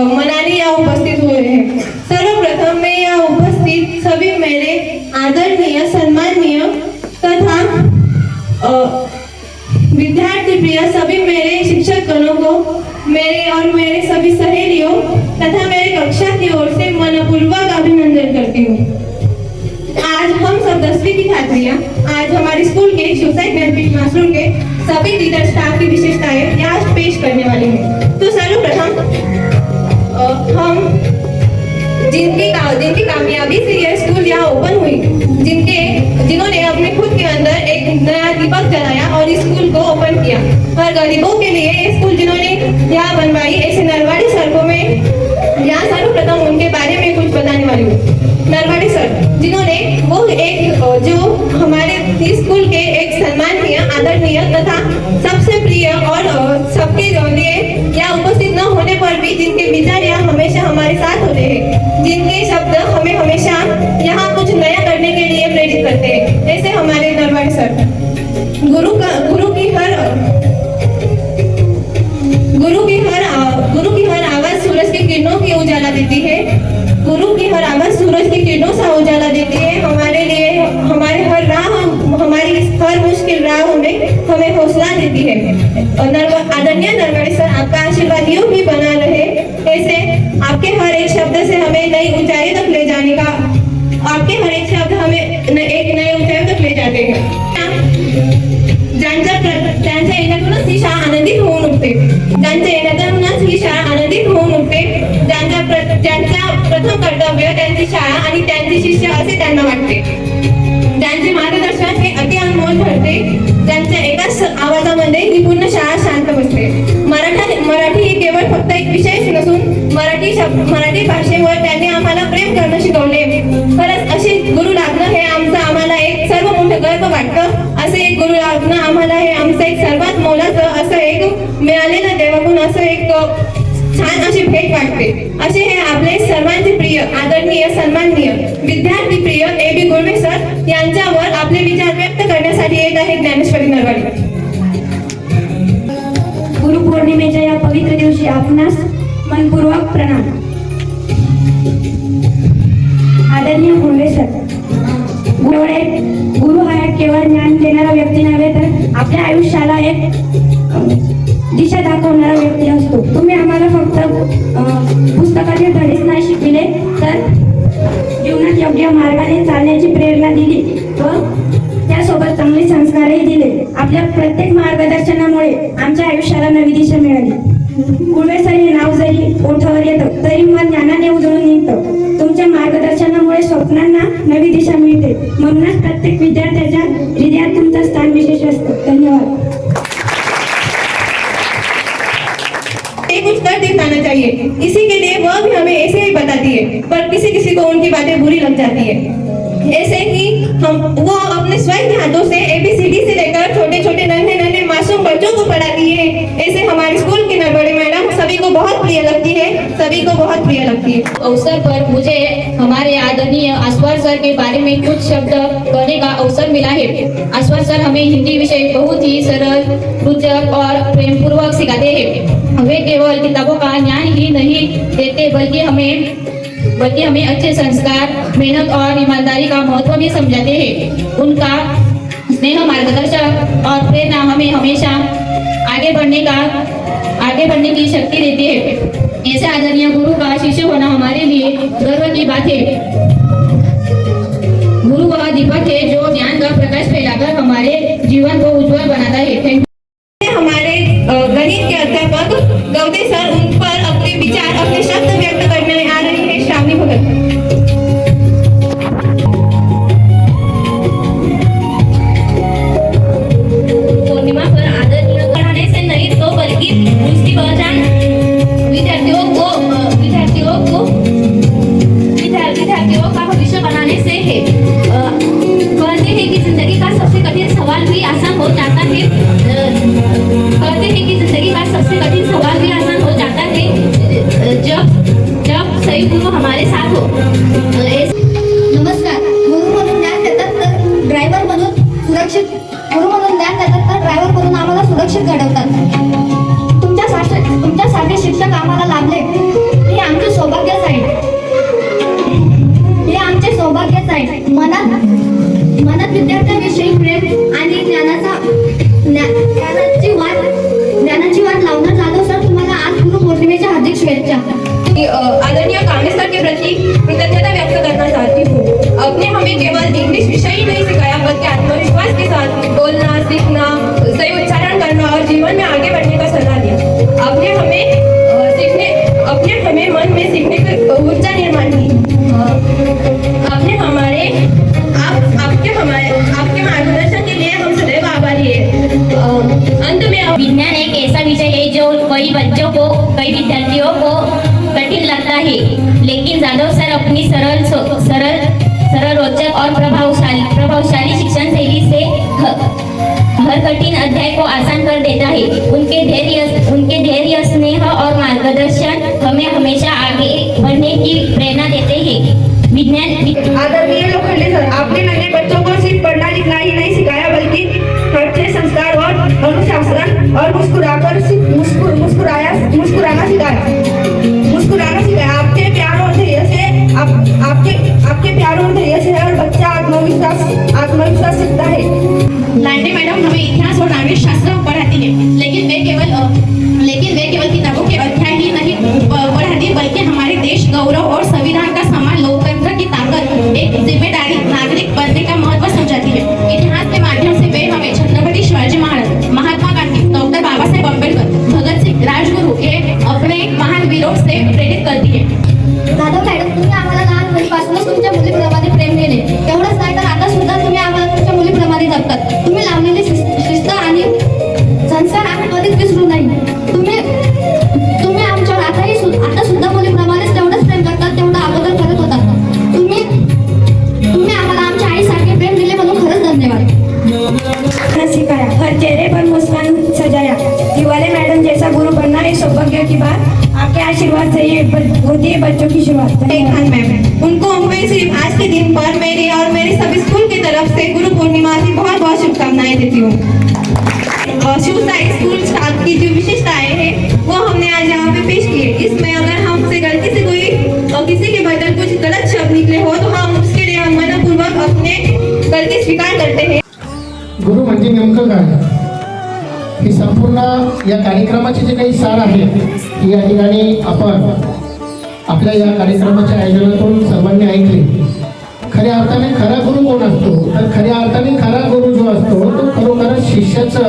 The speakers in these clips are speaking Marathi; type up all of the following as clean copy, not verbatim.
मनाने यहाँ उपस्थित हुए हैं। सर्वप्रथम मैं यहाँ उपस्थित सभी मेरे आदरणीय सम्माननीय तथा विद्यार्थी प्रिय सभी मेरे शिक्षकगणों को मेरे और मेरे सभी सहेलियों तथा मेरे कक्षा की ओर से मनपूर्वक अभिनंदन करती हूँ। आज हम सब 10वीं की छात्रियाँ आज हमारे स्कूल के सोसाइटी बेनिफिट क्लासरूम के सभी टीचर स्टाफ की विशेषताएं यहाँ पेश करने वाली हैं। तो सर्वप्रथम हम जिनकी कामयाबी से यह स्कूल यहाँ ओपन हुई, जिन्होंने अपने खुद के अंदर एक नया दीपक जलाया और इस स्कूल को ओपन किया और गरीबों के लिए ये स्कूल जिन्होंने यहाँ बनवाई, ऐसे नरवाड़ी सर को मैं यहाँ सर्वप्रथम उनके बारे में कुछ बताने वाली हूँ। नरवाड़ी सर जिन्होंने वो एक जो हमारे स्कूल के एक सम्माननीय आदरणीय तथा सबसे प्रिय और सबके लिए यहाँ उपस्थित न होने पर भी जिनके विचार यहाँ हमेशा हमारे साथ होते हैं, जिनके शब्द हमें हमेशा यहाँ कुछ नया करने के लिए प्रेरित करते हैं, ऐसे हमारे नरवाड़ी सर। गुरु की हर आवाज सूरज की किरणों की उजाला देती है। गुरु की हर आवाज सूरज की किरणों सा उजाला देती है हमारे लिए, हमारे हर राह, हमारी हर मुश्किल राहों में हमें हौसला देती है। और आदरणीय नरवाड़ी सर, आपका आशीर्वाद यूं भी बना रहे, ऐसे आपके हर एक शब्द से हमें नई ऊंचाई तक ले जाने का, आपके हर एक शब्द हमें एक नई ऊंचाई तक ले जाते हैं। त्यांच्या येण्यातूनच ही शाळा आनंदित होऊन उठते, त्यांच्या येण्यातूनच ही शाळा आनंदित होऊन उठते। ज्यांचा प्रथम कर्तव्य त्यांची शाळा आणि त्यांचे शिष्य असे त्यांना वाटते। त्यांचे मार्गदर्शन हे अति अनमोल ठरते। त्यांच्या एकाच आवाजामध्ये ही पूर्ण शाळा शांत बसते। मराठी ही केवळ फक्त एक विषय नसून मराठी भाषेवर त्यांनी आम्हाला प्रेम करणं शिकवले। खरंच असे गुरु लागणं हे आम्हाला एक सर्व मोठं गर्व वाटतं। असे एक गुरु लागणं आम्हाला हे आमचं एक सर्वात मोलाचं असं एक मिळालेलं देवाकडून असं एक छान अशी भेट वाटते। असे हे आपले सर्वांचे प्रिय आदरणीय सन्माननीय विद्यार्थी प्रिय A.B. गुळवे सर यांच्यावर आपले विचार व्यक्त करण्यासाठी येत आहे ज्ञानेश्वरी नरवाडी। गुरुपौर्णिमेच्या या पवित्र दिवशी आपणास मनपूर्वक प्रणाम। आदरणीय गुळवे सर, गुरु हा केवळ ज्ञान देणारा व्यक्ती नव्हे तर आपल्या आयुष्याला एक दिशा दाखवणारा व्यक्ती असतो। तुम्ही आम्हाला फक्त पुस्तकाचे धडेच नाही शिकविले तर जीवनात योग्य मार्गाने चालण्याची प्रेरणा दिली व त्यासोबत चांगले संस्कारही दिले। आपल्या प्रत्येक मार्गदर्शनामुळे आमच्या आयुष्याला नवी दिशा मिळाली। गुळवे सर हे नाव जरी ओठावर येतं तरी मन ज्ञानाने उजळून निघतं। तुमच्या मार्गदर्शनामुळे स्वप्नांना नवी दिशा मिळते, म्हणूनच प्रत्येक विद्यार्थ्याच्या हृदयात तुमचं स्थान विशेष असतं। धन्यवाद। कुछ कर दिखाना चाहिए, इसी के लिए वह भी हमें ऐसे ही बताती है, पर किसी को उनकी बातें बुरी लग जाती है। ऐसे ही वो अपने स्वयं के हाथों से ABCD से लेकर छोटे छोटे नन्हे मासूम बच्चों को पढ़ाती है। ऐसे हमारे स्कूल की नरवाड़ी मैडम सभी को बहुत प्रिय लगती है, सभी को बहुत प्रिय लगती है। अवसर पर मुझे हमारे आदरणीय आस्वार सर के बारे में कुछ शब्द कहने का अवसर मिला है। आसवार सर हमें हिंदी विषय बहुत ही सरल, रोचक और प्रेमपूर्वक सिखाते हैं। वे केवल किताबों का ज्ञान ही नहीं देते बल्कि हमें अच्छे संस्कार, मेहनत और ईमानदारी का महत्व भी समझाते हैं। उनका स्नेह, मार्गदर्शन और प्रेरणा हमें हमेशा आगे बढ़ने की शक्ति देती है। ऐसे आदरणीय गुरु का शिष्य होना हमारे लिए गर्व की बात है। गुरु वह दीपक है जो ज्ञान का प्रकाश फैलाकर हमारे जीवन को उज्जवल बनाता है। Thank you. हमारे गणित के अध्यापक गौते सर, उन पर अपने विचार, अपने शब्द व्यक्त करने आ रही है श्रावणी भगत। पूर्णिमा पर आदरणीय पढ़ाने से नहीं तो बल्कि उसकी पहचान विद्यार्थियों का भविष्य बनाने से है। कहते हैं कि जिंदगी का सबसे कठिन सवाल भी आसान हो जाता है। जब सही गुरु हमारे साथ हो। नमस्कार. गुरु म्हणून ज्ञान देतात तर ड्रायव्हर म्हणून आम्हाला सुरक्षित घडवतात. तुमच्यासारखे शिक्षक आम्हाला लाभले हे आमचे सौभाग्यच आहे. मनात विद्यार्थ्यांविषयी प्रेम आणि ज्ञानाची वाट लावणार जाधव सर, तुम्हाला आज गुरु पौर्णिमेच्या हार्दिक शुभेच्छा. आदरणीय कांग्रेस सर के प्रति कृतज्ञता व्यक्त करना चाहती हूँ। आपने हमें केवल इंग्लिश विषय ही नहीं सिखाया बल्कि आत्मविश्वास के साथ बोलना, सीखना, सही उच्चारण करना और जीवन में आगे बढ़ने का सलाह दिया। आपने हमें मन में सीखने की ऊर्जा निर्माण की। आपके मार्गदर्शन के लिए हम सदैव आभारी हैं। अंत में विज्ञान एक ऐसा विषय है जो कई विद्यार्थियों को कठिन लगता है, लेकिन जाधव सर अपनी सरल रोचक और प्रभावशाली शिक्षण शैली से हर कठिन अध्याय को आसान कर देता है। उनके धैर्य, स्नेह और मार्गदर्शन हमें हमेशा आगे बढ़ने की प्रेरणा देते हैं। आदरणीय लोखंडे सर, आपने नन्हे बच्चों को सिर्फ पढ़ना लिखना ही नहीं सिखाया बल्कि अच्छे संस्कार और अनुशासन और मुस्कुराना सिखाया। आपके प्यार और धैर्य से हर बच्चा आत्मविश्वास सीखता है। लांडे मैडम हमें इतिहास और नागरिक शास्त्र पढ़ाती है, लेकिन वे केवल किताबों के अध्याय ही नहीं पढ़ाती बल्कि हमारे देश गौरव और संविधान का सम्मान, लोकतंत्र की ताकत, एक जिम्मेदारी नागरिक बनने का महत्व समझाती है। इतिहास के माध्यम से वे हमें छत्रपति शिवाजी महाराज, महात्मा गांधी, डॉक्टर बाबा साहेब अम्बेडकर, भगत सिंह, राजगुरु ये अपने महान वीरों से प्रेरित करती है। जाधव मॅडम, तुम्ही आम्हाला लहानपणीपासूनच तुमच्या मुलीप्रमाणे प्रेम दिले. एवढंच नाही तर आता सुद्धा तुम्ही आम्हाला तुमच्या मुलीप्रमाणे जपतात. तुम्ही लावलेली शिस्त आणि संस्कार आम्ही कधीच विसरू नाही. तुम्ही आमच्यावर आता सुद्धा मुलीप्रमाणेच तेवढंच प्रेम करतात तेवढं अगोदर करत होतात. तुम्ही आम्हाला आमच्या आईसारखे प्रेम दिले म्हणून खरंच धन्यवाद. सिखाया, हर चेहरे पर मुस्कान सजाया. तिवारी मैडम जैसा गुरु बनना एक सौभाग्य की बात. आपके आशीर्वाद से ये होती है बच्चों की शुरुआत. खान मैम, उनको मैं सिर्फ आज के दिन पर मेरे और मेरे सभी स्कूल की तरफ से गुरु पूर्णिमा की बहुत बहुत शुभकामनाएं देती हूँ। शिव साई स्कूल स्टाफ की जो विशेषताएं हैं वो हमने आज यहाँ पे पेश की है। इसमें अगर हमसे गलती से किसी के बदल कुछ गलत शब्द निकले हो तो हम उसके लिए हम मनपूर्वक अपने गलती स्वीकार करते हैं। गुरु म्हणजे नेमकं काय, ही संपूर्ण या कार्यक्रमाचे जे काही सार आहे की या ठिकाणी आपण आपल्या या कार्यक्रमाच्या आयोजनातून सर्वांनी ऐकले. खऱ्या अर्थाने खरा गुरु कोण असतो, तर खऱ्या अर्थाने खरा गुरु जो असतो तो खरोखरच शिष्याचं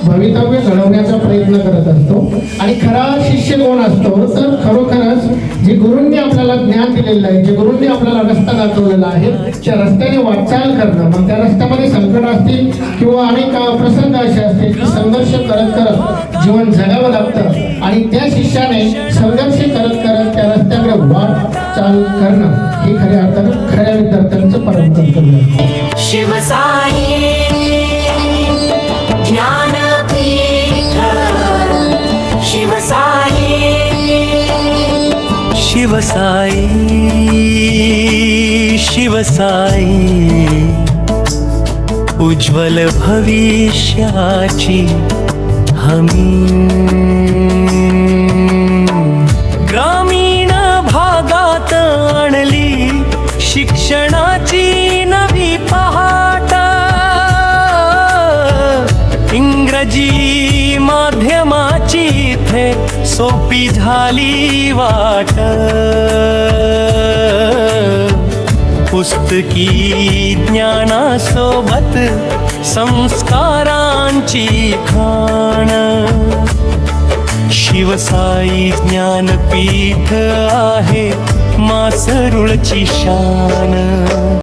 भवितव्य घडवण्याचा प्रयत्न करत असतो. आणि खरा शिष्य कोण असतो, तर खरोखरच जे गुरूंनी आपल्याला ज्ञान दिलेलं आहे, जे गुरूंनी आपल्याला रस्ता दाखवलेला आहे त्या रस्त्याने वाटचाल करणं. मग त्या रस्त्यामध्ये संकट असतील किंवा अनेक प्रसंग असे असतील की संघर्ष करत करत जीवन जगावं लागतं आणि त्या शिष्याने संघर्ष करत करत त्या रस्त्याकडे वाटचाल करणं हे खऱ्या अर्थाने खऱ्या विद्यार्थ्यांचं परम कर्तव्य आहे. शिवसाई ज्ञानपीठ, शिवसाई शिवसाई शिव शिवसाई उज्ज्वल भविष्याची हमी. ग्रामीण भागात आणली शिक्षणाची नवी पहाट. इंग्रजी माध्यमाची इथे सोपी झाली वाट. पुस्तकी ज्ञानासोबत संस्कारांची खाण. शिवसाई ज्ञानपीठ आहे मासरुळची शान.